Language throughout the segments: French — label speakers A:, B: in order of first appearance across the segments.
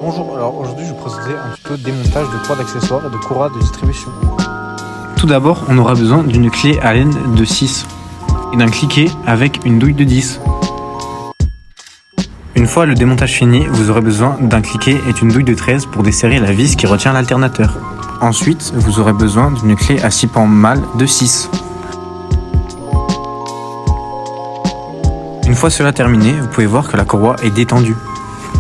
A: Bonjour, alors aujourd'hui je vais procéder à un tuto de démontage de croix d'accessoires et de courroies de distribution. Tout d'abord, on aura besoin d'une clé Allen de 6 et d'un cliquet avec une douille de 10. Une fois le démontage fini, vous aurez besoin d'un cliquet et d'une douille de 13 pour desserrer la vis qui retient l'alternateur. Ensuite, vous aurez besoin d'une clé à 6 pans mâles de 6. Une fois cela terminé, vous pouvez voir que la courroie est détendue.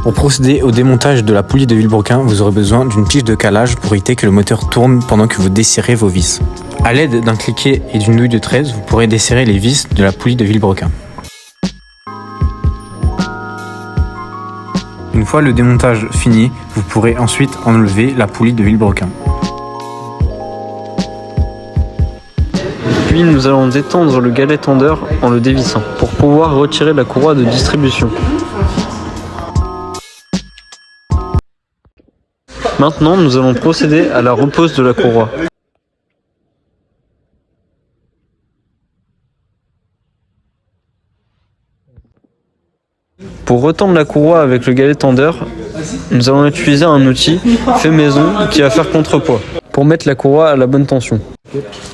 A: Pour procéder au démontage de la poulie de vilebrequin, vous aurez besoin d'une pige de calage pour éviter que le moteur tourne pendant que vous desserrez vos vis. A l'aide d'un cliquet et d'une douille de 13, vous pourrez desserrer les vis de la poulie de vilebrequin. Une fois le démontage fini, vous pourrez ensuite enlever la poulie de vilebrequin.
B: Puis nous allons détendre le galet tendeur en le dévissant pour pouvoir retirer la courroie de distribution. Maintenant, nous allons procéder à la repose de la courroie. Pour retendre la courroie avec le galet tendeur, nous allons utiliser un outil fait maison qui va faire contrepoids pour mettre la courroie à la bonne tension.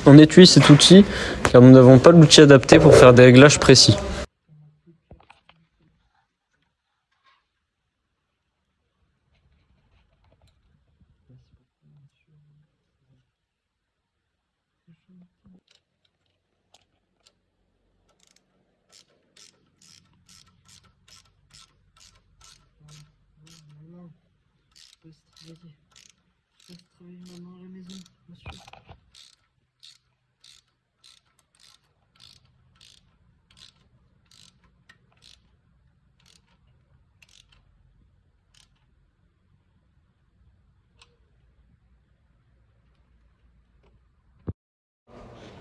B: On utilise cet outil car nous n'avons pas l'outil adapté pour faire des réglages précis.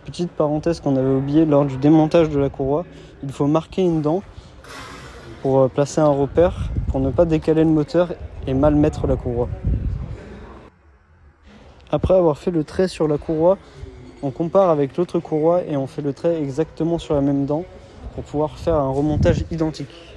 B: Petite parenthèse qu'on avait oublié lors du démontage de la courroie, il faut marquer une dent pour placer un repère, pour ne pas décaler le moteur et mal mettre la courroie. Après avoir fait le trait sur la courroie, on compare avec l'autre courroie et on fait le trait exactement sur la même dent pour pouvoir faire un remontage identique.